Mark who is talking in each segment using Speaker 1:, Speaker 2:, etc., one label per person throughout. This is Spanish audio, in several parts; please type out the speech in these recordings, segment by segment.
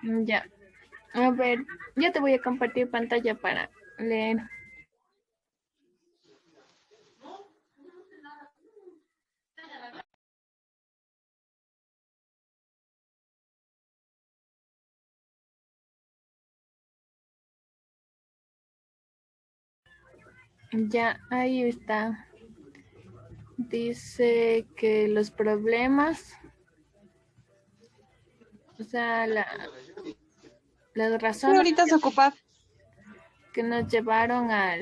Speaker 1: Ya. A ver, ya te voy a compartir pantalla para leer. Ya, ahí está. Dice que los problemas, o sea, las
Speaker 2: Sí,
Speaker 1: razones
Speaker 2: ahorita se ocupa.
Speaker 1: que nos llevaron a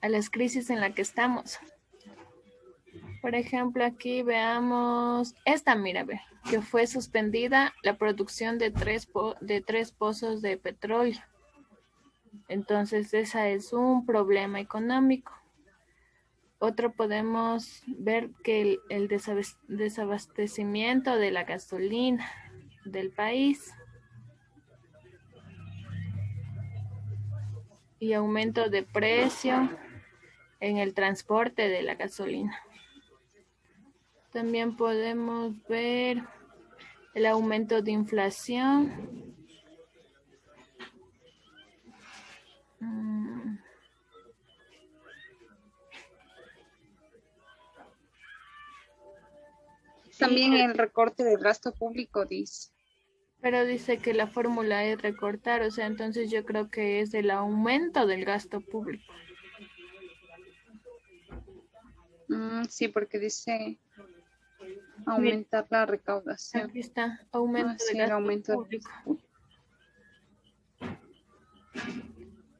Speaker 1: las crisis en la que estamos. Por ejemplo, aquí veamos esta, mira, ve, que fue suspendida la producción de tres pozos de petróleo. Entonces, ese es un problema económico. Otro podemos ver que el desabastecimiento de la gasolina del país y aumento de precio en el transporte de la gasolina. También podemos ver el aumento de inflación. Y,
Speaker 2: También el recorte del gasto público, dice.
Speaker 1: pero dice que la fórmula es recortar, o sea, entonces yo creo que es el aumento del gasto público.
Speaker 2: Sí, porque dice
Speaker 1: Mira,
Speaker 2: aumentar la recaudación.
Speaker 1: aquí está, aumento de
Speaker 2: Sí, el
Speaker 1: gasto
Speaker 2: aumento del
Speaker 1: público.
Speaker 2: gasto público.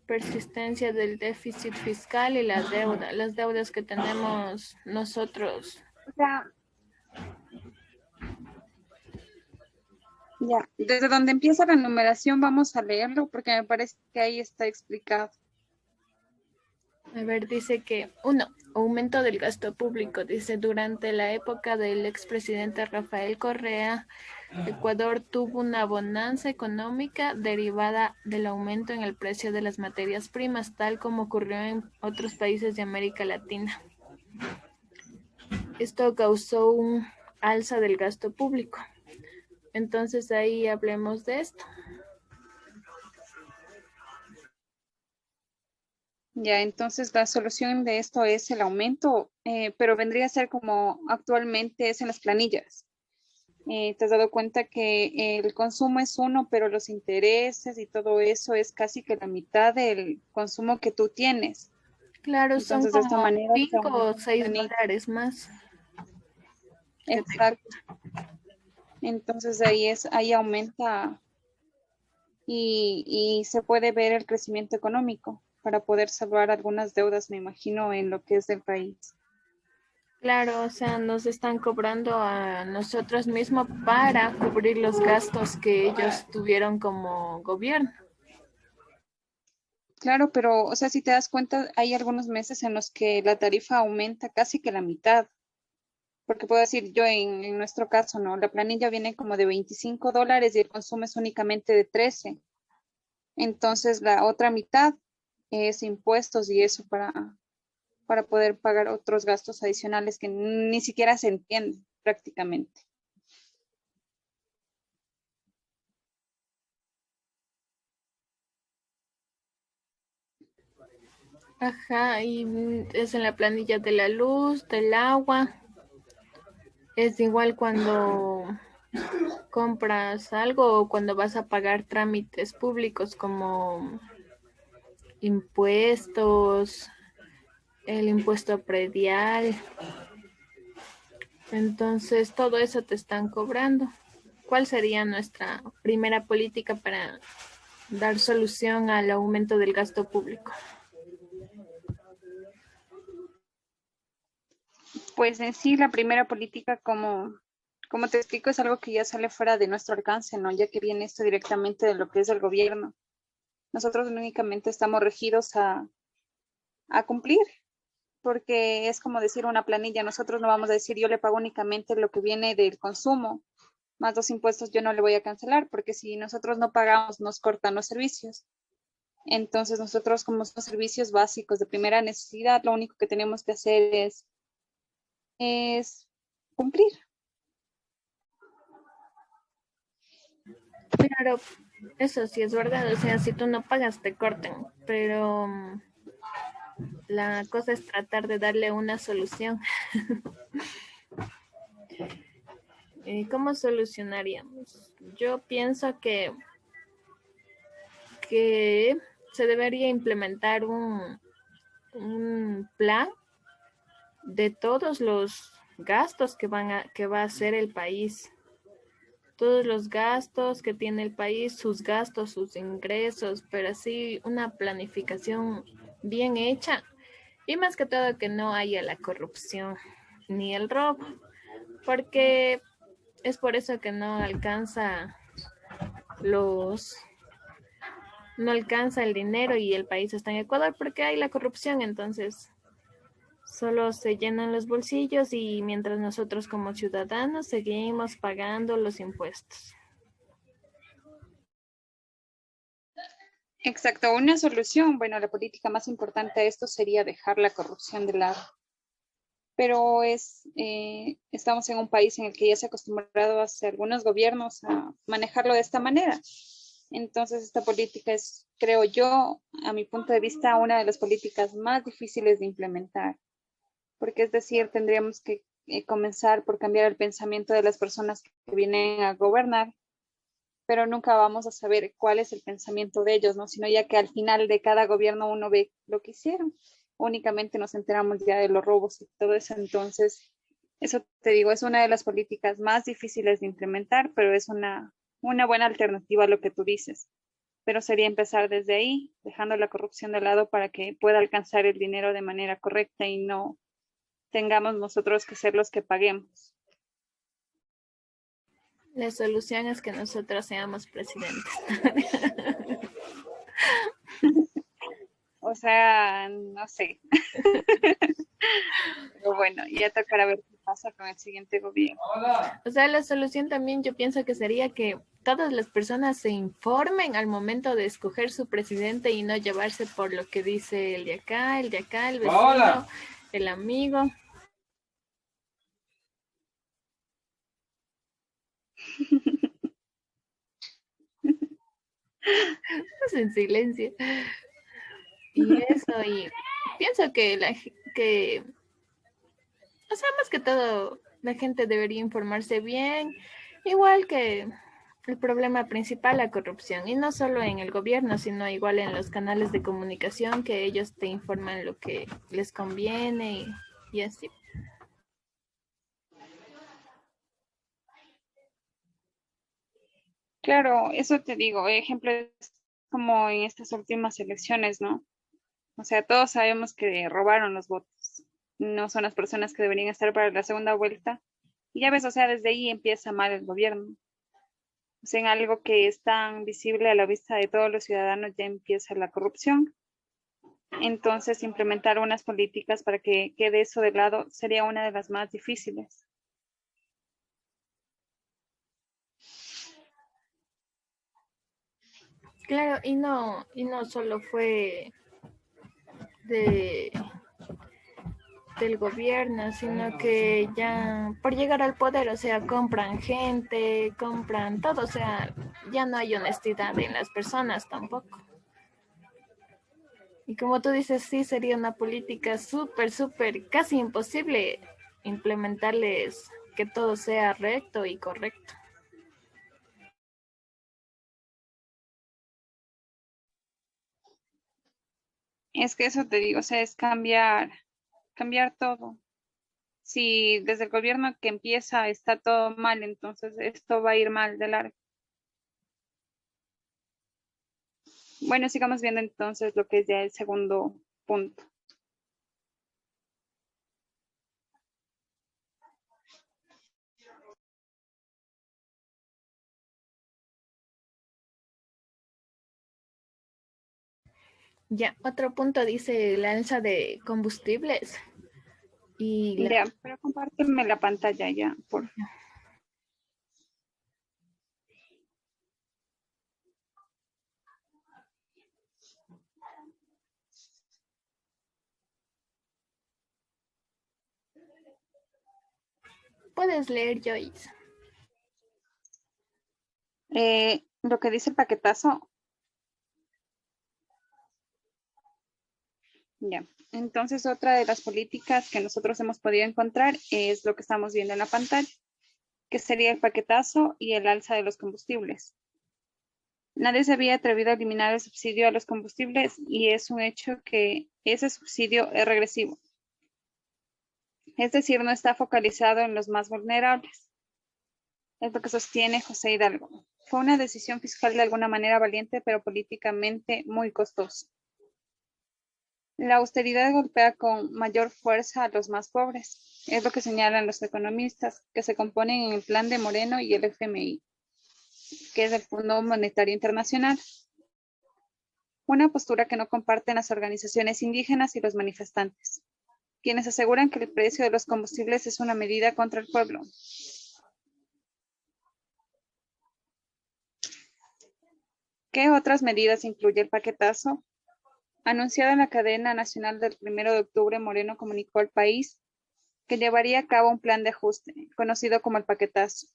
Speaker 1: Persistencia del déficit fiscal y la deuda, las deudas que tenemos nosotros.
Speaker 2: O sea, ya, desde donde empieza la numeración vamos a leerlo porque me parece que ahí está explicado.
Speaker 1: A ver, dice que, uno, aumento del gasto público. Dice, durante la época del expresidente Rafael Correa, Ecuador tuvo una bonanza económica derivada del aumento en el precio de las materias primas, tal como ocurrió en otros países de América Latina. Esto causó un alza del gasto público. Entonces ahí hablemos de esto.
Speaker 2: Ya, entonces la solución de esto es el aumento, pero vendría a ser como actualmente es en las planillas. ¿Te has dado cuenta que el consumo es uno, pero los intereses y todo eso es casi que la mitad del consumo que tú tienes?
Speaker 1: Claro, son
Speaker 2: Entonces, de esta
Speaker 1: como
Speaker 2: manera se
Speaker 1: 5
Speaker 2: aumenta
Speaker 1: o
Speaker 2: la
Speaker 1: 6
Speaker 2: planilla.
Speaker 1: dólares más que te
Speaker 2: Exacto. Entonces ahí aumenta y se puede ver el crecimiento económico para poder salvar algunas deudas, me imagino, en lo que es del país.
Speaker 1: Claro, o sea, nos están cobrando a nosotros mismos para cubrir los gastos que ellos tuvieron como gobierno.
Speaker 2: Claro, pero, o sea, si te das cuenta, hay algunos meses en los que la tarifa aumenta casi que la mitad. Porque puedo decir yo en nuestro caso, ¿no? La planilla viene como de $25 y el consumo es únicamente de 13. Entonces, la otra mitad es impuestos y eso para poder pagar otros gastos adicionales que ni siquiera se entienden prácticamente.
Speaker 1: Ajá, y es en la planilla de la luz, del agua. Es igual cuando compras algo o cuando vas a pagar trámites públicos como impuestos, el impuesto predial. Entonces, todo eso te están cobrando. ¿Cuál sería nuestra primera política para dar solución al aumento del gasto público?
Speaker 2: Pues en sí, la primera política, como te explico, es algo que ya sale fuera de nuestro alcance, ¿no? Ya que viene esto directamente de lo que es el gobierno. Nosotros únicamente estamos regidos a cumplir, porque es como decir una planilla. Nosotros no vamos a decir yo le pago únicamente lo que viene del consumo, más los impuestos yo no le voy a cancelar, porque si nosotros no pagamos, nos cortan los servicios. Entonces nosotros como son servicios básicos de primera necesidad, lo único que tenemos que hacer es cumplir.
Speaker 1: Claro, eso sí es verdad, o sea, si tú no pagas te cortan, pero la cosa es tratar de darle una solución. ¿Cómo solucionaríamos? Yo pienso que se debería implementar un plan de todos los gastos que va a hacer el país, todos los gastos que tiene el país, sus gastos, sus ingresos, pero así una planificación bien hecha y más que todo que no haya la corrupción ni el robo, porque es por eso que los no alcanza el dinero y el país está en Ecuador porque hay la corrupción, entonces solo se llenan los bolsillos y mientras nosotros como ciudadanos seguimos pagando los impuestos.
Speaker 2: Exacto, una solución, bueno, la política más importante a esto sería dejar la corrupción de lado, pero estamos en un país en el que ya se ha acostumbrado hace algunos gobiernos a manejarlo de esta manera. Entonces, esta política es, creo yo, a mi punto de vista, una de las políticas más difíciles de implementar, porque es decir, tendríamos que comenzar por cambiar el pensamiento de las personas que vienen a gobernar, pero nunca vamos a saber cuál es el pensamiento de ellos, ¿no? Sino ya que al final de cada gobierno uno ve lo que hicieron. Únicamente nos enteramos ya de los robos y todo eso. Entonces, eso te digo, es una de las políticas más difíciles de implementar, pero es una buena alternativa a lo que tú dices. Pero sería empezar desde ahí, dejando la corrupción de lado para que pueda alcanzar el dinero de manera correcta y no tengamos nosotros que ser los que paguemos.
Speaker 1: La solución es que nosotros seamos presidentes.
Speaker 2: O sea, no sé. Pero bueno, ya tocará ver qué pasa con el siguiente gobierno.
Speaker 1: O sea, la solución también yo pienso que sería que todas las personas se informen al momento de escoger su presidente y no llevarse por lo que dice el de acá, el de acá, el vecino, hola, el amigo. Es en silencio. Y eso, y pienso que, o sea, más que todo, la gente debería informarse bien, igual que el problema principal, la corrupción, y no solo en el gobierno, sino igual en los canales de comunicación, que ellos te informan lo que les conviene y así.
Speaker 2: Claro, eso te digo, ejemplo es como en estas últimas elecciones, ¿no? O sea, todos sabemos que robaron los votos, no son las personas que deberían estar para la segunda vuelta. Y ya ves, o sea, desde ahí empieza mal el gobierno. O sea, en algo que es tan visible a la vista de todos los ciudadanos ya empieza la corrupción. Entonces, implementar unas políticas para que quede eso de lado sería una de las más difíciles.
Speaker 1: Claro, y no solo fue de, del gobierno, sino que ya por llegar al poder, o sea, compran gente, compran todo, o sea, ya no hay honestidad en las personas tampoco. Y como tú dices, sí, sería una política súper, súper, casi imposible implementarles que todo sea recto y correcto.
Speaker 2: Es que eso te digo, o sea, es cambiar todo. Si desde el gobierno que empieza está todo mal, entonces esto va a ir mal de largo. Bueno, sigamos viendo entonces lo que es ya el segundo punto.
Speaker 1: Ya, otro punto dice la alza de combustibles y la...
Speaker 2: Ya, pero compárteme la pantalla ya, por favor.
Speaker 1: Puedes leer, Joyce.
Speaker 2: lo que dice el paquetazo. Ya. Entonces, otra de las políticas que nosotros hemos podido encontrar es lo que estamos viendo en la pantalla, que sería el paquetazo y el alza de los combustibles. Nadie se había atrevido a eliminar el subsidio a los combustibles y es un hecho que ese subsidio es regresivo. Es decir, no está focalizado en los más vulnerables. Es lo que sostiene José Hidalgo. Fue una decisión fiscal de alguna manera valiente, pero políticamente muy costosa. La austeridad golpea con mayor fuerza a los más pobres. Es lo que señalan los economistas, que se componen en el plan de Moreno y el FMI, que es el Fondo Monetario Internacional. Una postura que no comparten las organizaciones indígenas y los manifestantes, quienes aseguran que el precio de los combustibles es una medida contra el pueblo. ¿Qué otras medidas incluye el paquetazo? Anunciada en la cadena nacional del 1 de octubre, Moreno comunicó al país que llevaría a cabo un plan de ajuste, conocido como el paquetazo,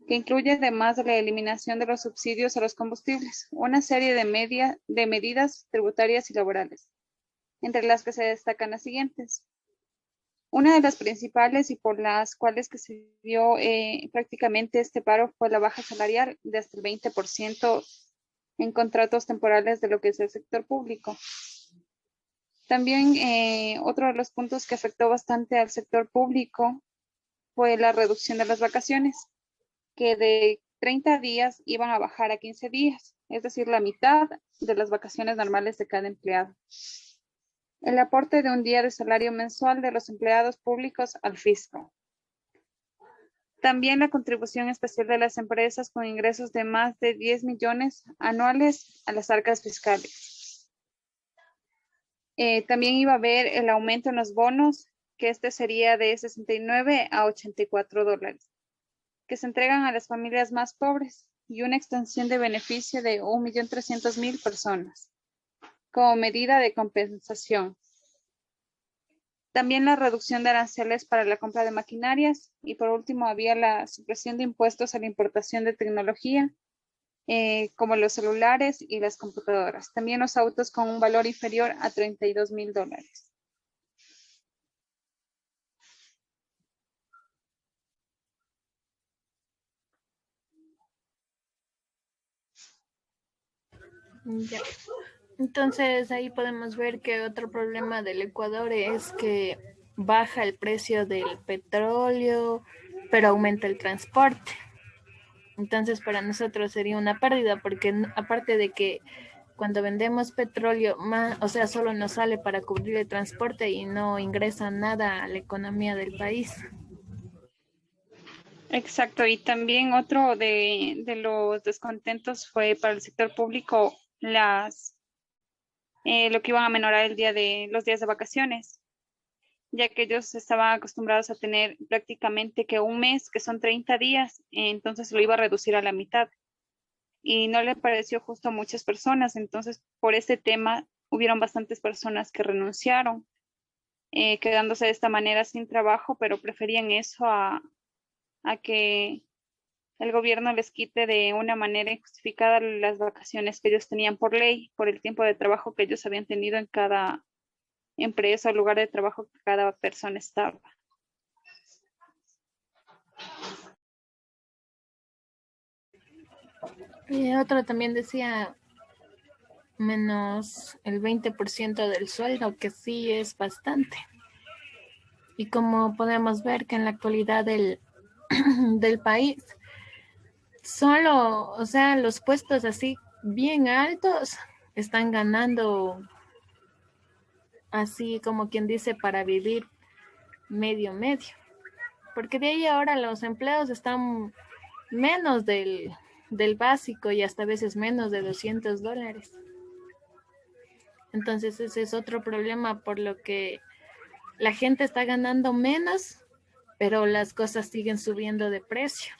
Speaker 2: que incluye, además de la eliminación de los subsidios a los combustibles, una serie de medidas tributarias y laborales, entre las que se destacan las siguientes. Una de las principales y por las cuales que se dio prácticamente este paro fue la baja salarial de hasta el 20% en contratos temporales de lo que es el sector público. También otro de los puntos que afectó bastante al sector público fue la reducción de las vacaciones, que de 30 días iban a bajar a 15 días, es decir, la mitad de las vacaciones normales de cada empleado. El aporte de un día de salario mensual de los empleados públicos al fisco. También la contribución especial de las empresas con ingresos de más de 10 millones anuales a las arcas fiscales. También iba a haber el aumento en los bonos, que este sería de 69 a 84 dólares, que se entregan a las familias más pobres y una extensión de beneficio de 1.300.000 personas como medida de compensación. También la reducción de aranceles para la compra de maquinarias y por último había la supresión de impuestos a la importación de tecnología como los celulares y las computadoras. También los autos con un valor inferior a 32.000 dólares.
Speaker 1: Ya. Entonces ahí podemos ver que otro problema del Ecuador es que baja el precio del petróleo, pero aumenta el transporte. Entonces para nosotros sería una pérdida porque aparte de que cuando vendemos petróleo, o sea, solo nos sale para cubrir el transporte y no ingresa nada a la economía del país.
Speaker 2: Exacto, y también otro de los descontentos fue para el sector público lo que iban a menorar los días de vacaciones, ya que ellos estaban acostumbrados a tener prácticamente que un mes, que son 30 días, entonces lo iba a reducir a la mitad. Y no le pareció justo a muchas personas, entonces por este tema hubieron bastantes personas que renunciaron, quedándose de esta manera sin trabajo, pero preferían eso a que el gobierno les quite de una manera injustificada las vacaciones que ellos tenían por ley, por el tiempo de trabajo que ellos habían tenido en cada empresa o lugar de trabajo que cada persona estaba.
Speaker 1: Y otro también decía menos el 20% del sueldo, que sí es bastante. Y como podemos ver que en la actualidad del país, solo, o sea, los puestos así bien altos están ganando así como quien dice para vivir medio medio. Porque de ahí ahora los empleos están menos del básico y hasta a veces menos de $200. Entonces ese es otro problema por lo que la gente está ganando menos, pero las cosas siguen subiendo de precio.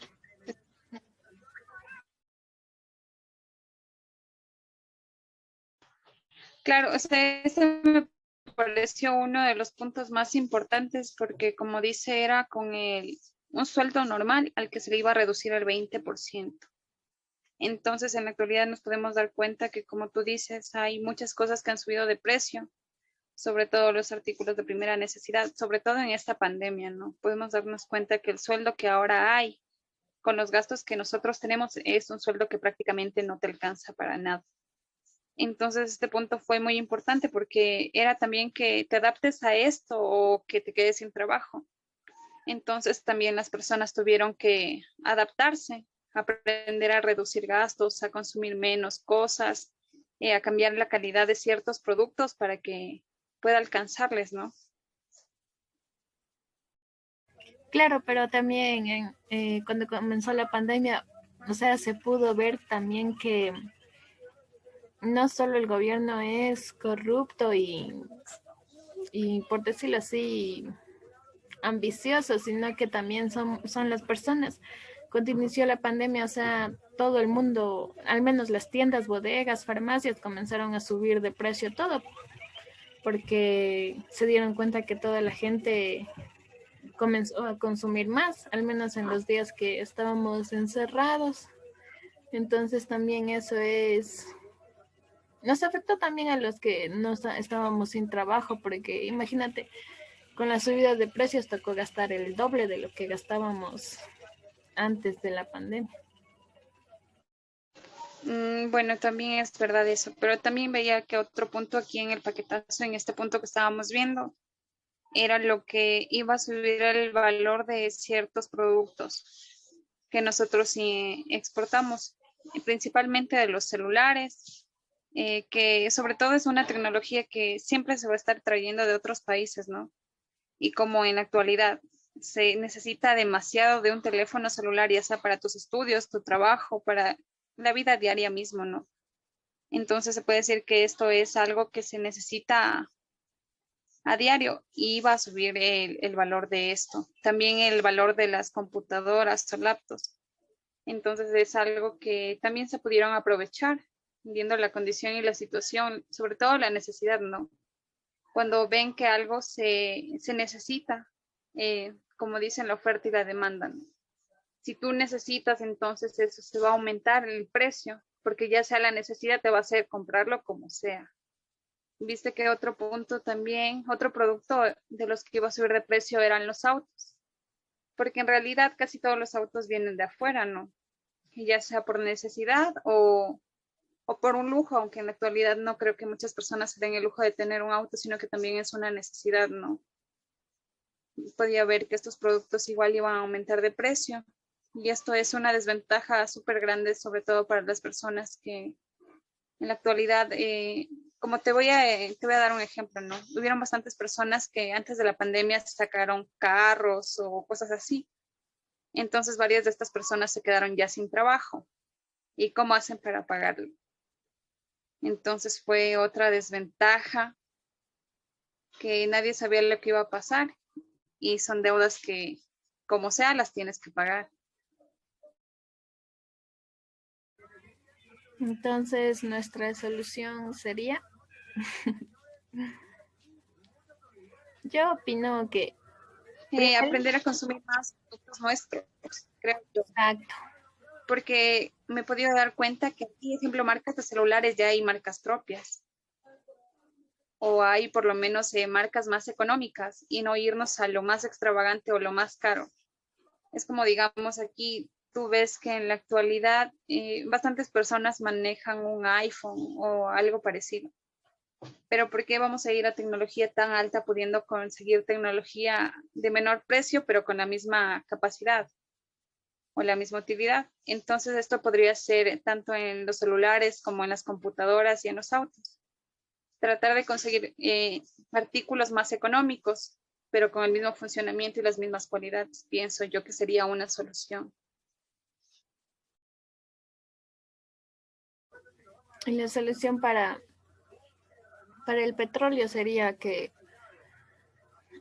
Speaker 2: Claro, o sea, este me pareció uno de los puntos más importantes porque, como dice, era con un sueldo normal al que se le iba a reducir al 20%. Entonces, en la actualidad nos podemos dar cuenta que, como tú dices, hay muchas cosas que han subido de precio, sobre todo los artículos de primera necesidad, sobre todo en esta pandemia, ¿no? Podemos darnos cuenta que el sueldo que ahora hay con los gastos que nosotros tenemos es un sueldo que prácticamente no te alcanza para nada. Entonces, este punto fue muy importante porque era también que te adaptes a esto o que te quedes sin trabajo. Entonces, también las personas tuvieron que adaptarse, aprender a reducir gastos, a consumir menos cosas, a cambiar la calidad de ciertos productos para que pueda alcanzarles, ¿no?
Speaker 1: Claro, pero también cuando comenzó la pandemia, o sea, se pudo ver también que no solo el gobierno es corrupto y por decirlo así, ambicioso, sino que también son las personas. Cuando inició la pandemia, o sea, todo el mundo, al menos las tiendas, bodegas, farmacias, comenzaron a subir de precio todo, porque se dieron cuenta que toda la gente comenzó a consumir más, al menos en los días que estábamos encerrados. Entonces también eso nos afectó también a los que no estábamos sin trabajo, porque imagínate, con las subidas de precios tocó gastar el doble de lo que gastábamos antes de la pandemia.
Speaker 2: Bueno, también es verdad eso, pero también veía que otro punto aquí en el paquetazo, en este punto que estábamos viendo, era lo que iba a subir el valor de ciertos productos que nosotros sí exportamos, principalmente de los celulares, que sobre todo es una tecnología que siempre se va a estar trayendo de otros países, ¿no? Y como en la actualidad se necesita demasiado de un teléfono celular, ya sea para tus estudios, tu trabajo, para la vida diaria mismo, ¿no? Entonces se puede decir que esto es algo que se necesita a diario y va a subir el valor de esto. También el valor de las computadoras o laptops. Entonces es algo que también se pudieron aprovechar, viendo la condición y la situación, sobre todo la necesidad, ¿no? Cuando ven que algo se necesita, como dicen, la oferta y la demanda, ¿no? Si tú necesitas, entonces eso se va a aumentar el precio, porque ya sea la necesidad te va a hacer comprarlo como sea. Viste que otro punto también, otro producto de los que iba a subir de precio eran los autos, porque en realidad casi todos los autos vienen de afuera, ¿no? Ya sea por necesidad o por un lujo, aunque en la actualidad no creo que muchas personas se den el lujo de tener un auto, sino que también es una necesidad, ¿no? Podía ver que estos productos igual iban a aumentar de precio y esto es una desventaja súper grande, sobre todo para las personas que en la actualidad, como te voy a dar un ejemplo, ¿no? Hubieron bastantes personas que antes de la pandemia sacaron carros o cosas así. Entonces varias de estas personas se quedaron ya sin trabajo. ¿Y cómo hacen para pagarlo? Entonces fue otra desventaja que nadie sabía lo que iba a pasar y son deudas que como sea las tienes que pagar.
Speaker 1: Entonces nuestra solución sería, yo opino que primero,
Speaker 2: Aprender a consumir más productos nuestros, creo yo.
Speaker 1: exacto,
Speaker 2: Porque me he podido dar cuenta que aquí, ejemplo, marcas de celulares ya hay marcas propias o hay por lo menos marcas más económicas y no irnos a lo más extravagante o lo más caro. Es como digamos aquí, tú ves que en la actualidad bastantes personas manejan un iPhone o algo parecido. Pero ¿por qué vamos a ir a tecnología tan alta pudiendo conseguir tecnología de menor precio pero con la misma capacidad o la misma utilidad? Entonces esto podría ser tanto en los celulares como en las computadoras y en los autos. Tratar de conseguir artículos más económicos, pero con el mismo funcionamiento y las mismas cualidades, pienso yo que sería una solución.
Speaker 1: y la solución para el petróleo sería que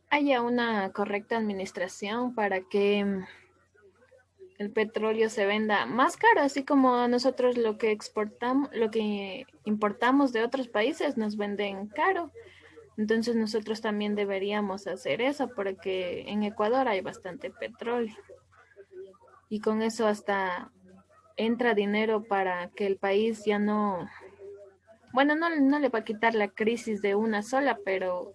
Speaker 1: haya una correcta administración para que el petróleo se venda más caro, así como a nosotros lo que exportamos, lo que importamos de otros países nos venden caro. Entonces nosotros también deberíamos hacer eso porque en Ecuador hay bastante petróleo y con eso hasta entra dinero para que el país ya no, bueno, no le va a quitar la crisis de una sola, pero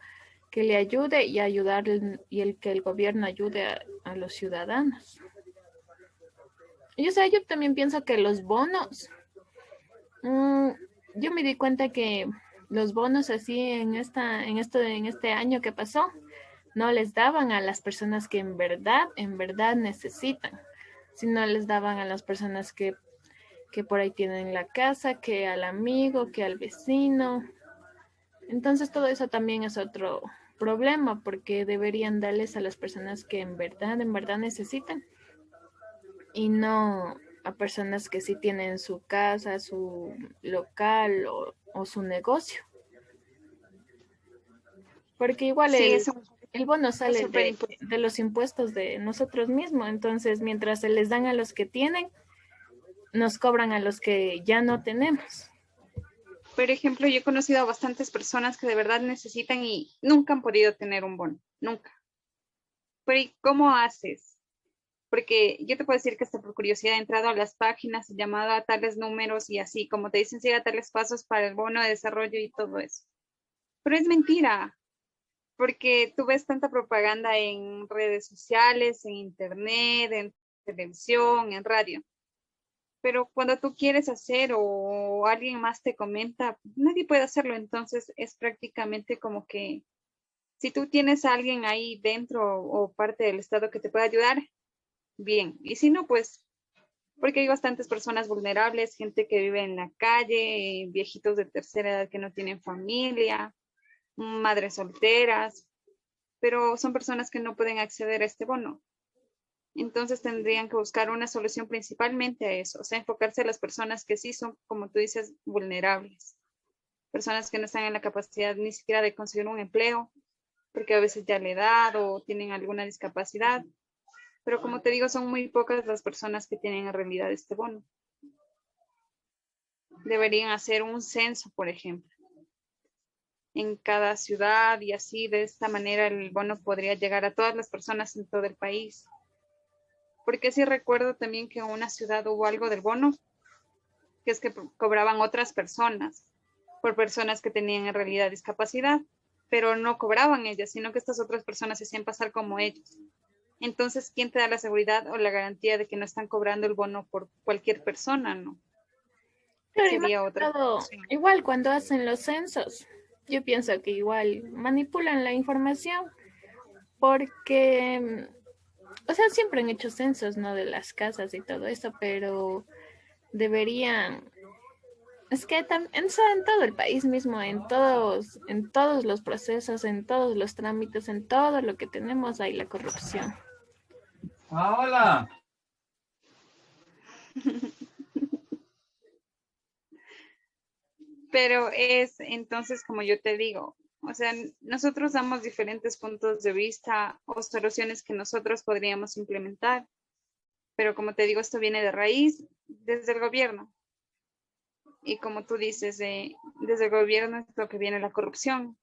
Speaker 1: que le ayude y ayudar y el que el gobierno ayude a los ciudadanos. Y o sea, yo también pienso que los bonos, mm, yo me di cuenta que los bonos así en este año que pasó, no les daban a las personas que en verdad necesitan, sino les daban a las personas que por ahí tienen la casa, que al amigo, que al vecino. Entonces todo eso también es otro problema porque deberían darles a las personas que en verdad necesitan y no a personas que sí tienen su casa, su local o su negocio. Porque igual
Speaker 2: Sí,
Speaker 1: el bono
Speaker 2: es
Speaker 1: sale
Speaker 2: súper importante.
Speaker 1: de los impuestos de nosotros mismos. Entonces, mientras se les dan a los que tienen, nos cobran a los que ya no tenemos.
Speaker 2: Por ejemplo, yo he conocido a bastantes personas que de verdad necesitan y nunca han podido tener un bono, nunca. Pero ¿y cómo haces? Porque yo te puedo decir que hasta por curiosidad he entrado a las páginas, he llamado a tales números y así, como te dicen, siga tales pasos para el bono de desarrollo y todo eso. Pero es mentira, porque tú ves tanta propaganda en redes sociales, en internet, en televisión, en radio. Pero cuando tú quieres hacer o alguien más te comenta, nadie puede hacerlo. Entonces es prácticamente como que si tú tienes a alguien ahí dentro o parte del Estado que te pueda ayudar, bien. Y si no, pues porque hay bastantes personas vulnerables, gente que vive en la calle, viejitos de tercera edad que no tienen familia, madres solteras, pero son personas que no pueden acceder a este bono. Entonces tendrían que buscar una solución principalmente a eso, o sea, enfocarse a las personas que sí son, como tú dices, vulnerables, personas que no están en la capacidad ni siquiera de conseguir un empleo, porque a veces ya la edad o tienen alguna discapacidad, pero como te digo, son muy pocas las personas que tienen en realidad este bono. Deberían hacer un censo, por ejemplo, en cada ciudad y así de esta manera el bono podría llegar a todas las personas en todo el país. Porque sí recuerdo también que en una ciudad hubo algo del bono, que es que cobraban otras personas, por personas que tenían en realidad discapacidad, pero no cobraban ellas, sino que estas otras personas se hacían pasar como ellos. Entonces, ¿quién te da la seguridad o la garantía de que no están cobrando el bono por cualquier persona? No,
Speaker 1: Pero y más
Speaker 2: sería
Speaker 1: que
Speaker 2: otra
Speaker 1: todo,
Speaker 2: opción.
Speaker 1: igual cuando hacen los censos, yo pienso que igual manipulan la información porque, o sea, siempre han hecho censos, ¿no? De las casas y todo eso, pero deberían, es que en todo el país mismo, en todos los procesos, en todos los trámites, en todo lo que tenemos hay la corrupción.
Speaker 3: Ah, hola.
Speaker 2: Pero es entonces, como yo te digo, o sea, nosotros damos diferentes puntos de vista o soluciones que nosotros podríamos implementar, pero como te digo, esto viene de raíz desde el gobierno. Y como tú dices, desde el gobierno es lo que viene la corrupción.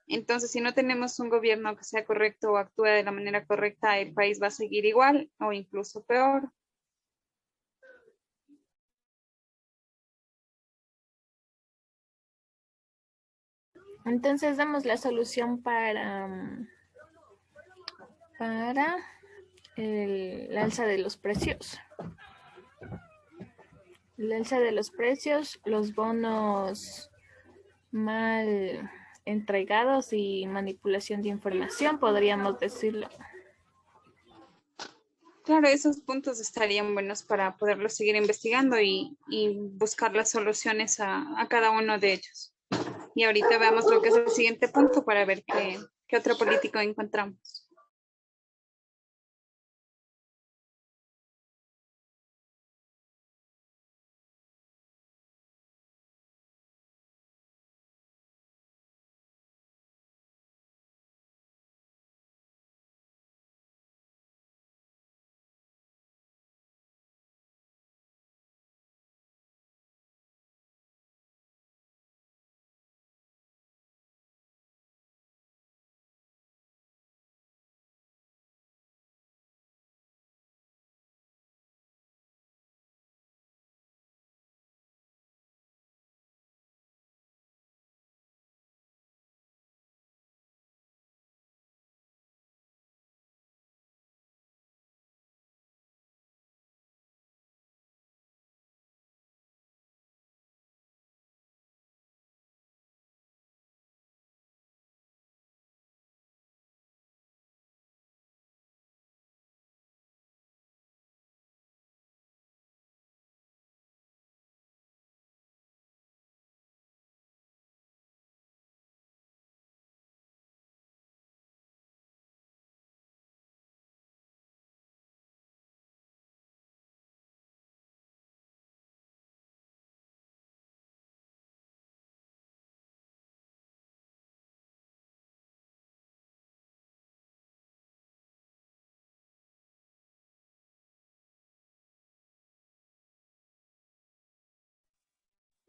Speaker 2: Entonces, si no tenemos un gobierno que sea correcto o actúe de la manera correcta, el país va a seguir igual o incluso peor.
Speaker 1: Entonces damos la solución para el alza de los precios. El alza de los precios, los bonos mal entregados y manipulación de información, podríamos decirlo.
Speaker 2: Claro, esos puntos estarían buenos para poderlos seguir investigando y buscar las soluciones a cada uno de ellos. Y ahorita veamos lo que es el siguiente punto para ver qué otro político encontramos.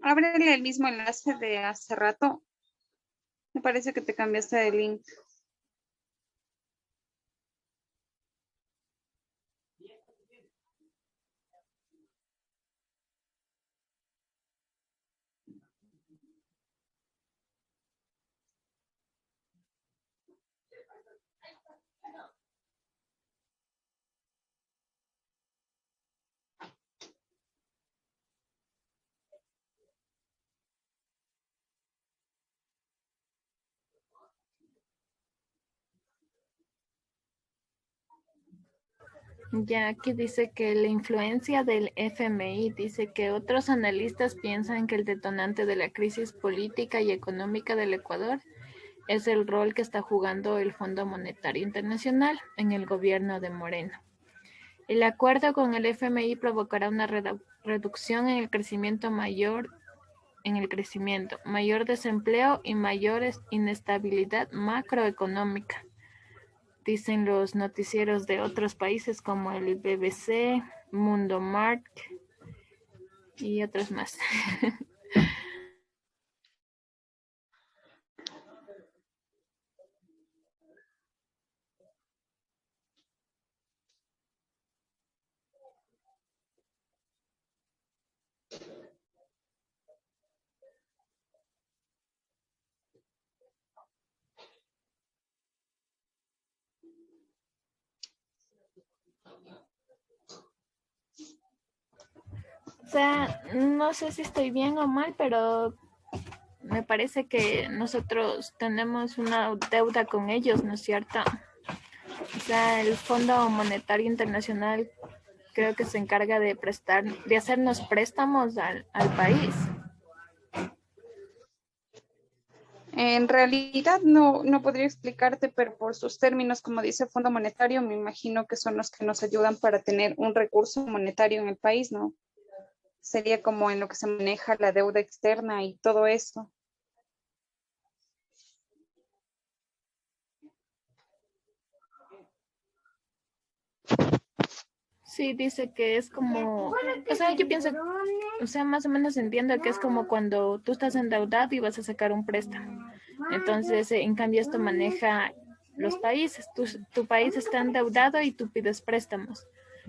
Speaker 2: Ábrele el mismo enlace de hace rato. Me parece que te cambiaste de link.
Speaker 1: Ya aquí dice que la influencia del FMI, dice que otros analistas piensan que el detonante de la crisis política y económica del Ecuador es el rol que está jugando el Fondo Monetario Internacional en el gobierno de Moreno. El acuerdo con el FMI provocará una reducción en el crecimiento, mayor desempleo y mayor inestabilidad macroeconómica, dicen los noticieros de otros países como el BBC, Mundo Mark y otros más. O sea, no sé si estoy bien o mal, pero me parece que nosotros tenemos una deuda con ellos, ¿no es cierto? O sea, el Fondo Monetario Internacional creo que se encarga de de hacernos préstamos al país.
Speaker 2: En realidad no podría explicarte, pero por sus términos, como dice Fondo Monetario, me imagino que son los que nos ayudan para tener un recurso monetario en el país, ¿no? Sería como en lo que se maneja la deuda externa y todo eso.
Speaker 1: Sí, dice que es como, o sea, yo pienso, o sea, más o menos entiendo que es como cuando tú estás endeudado y vas a sacar un préstamo. Entonces, en cambio, esto maneja los países. Tu país está endeudado y tú pides préstamos.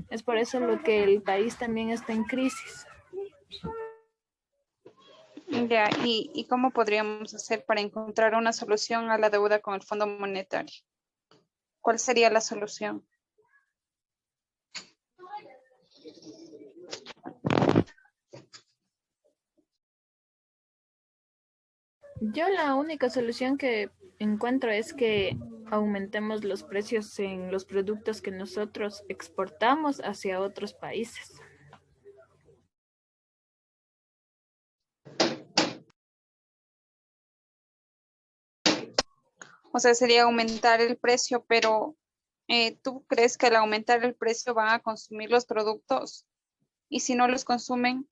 Speaker 1: Es por eso lo que el país también está en crisis.
Speaker 2: Ya, ¿y cómo podríamos hacer para encontrar una solución a la deuda con el Fondo Monetario? ¿Cuál sería la solución?
Speaker 1: Yo la única solución que encuentro es que aumentemos los precios en los productos que nosotros exportamos hacia otros países.
Speaker 2: O sea, sería aumentar el precio, pero ¿tú crees que al aumentar el precio van a consumir los productos? Y si no los consumen,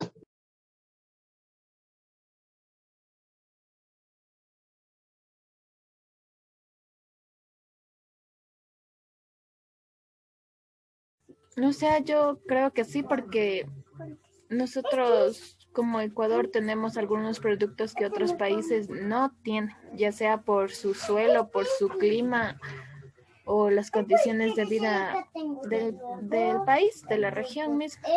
Speaker 1: O sea, yo creo que sí, porque nosotros como Ecuador tenemos algunos productos que otros países no tienen, ya sea por su suelo, por su clima o las condiciones de vida del país, de la región misma.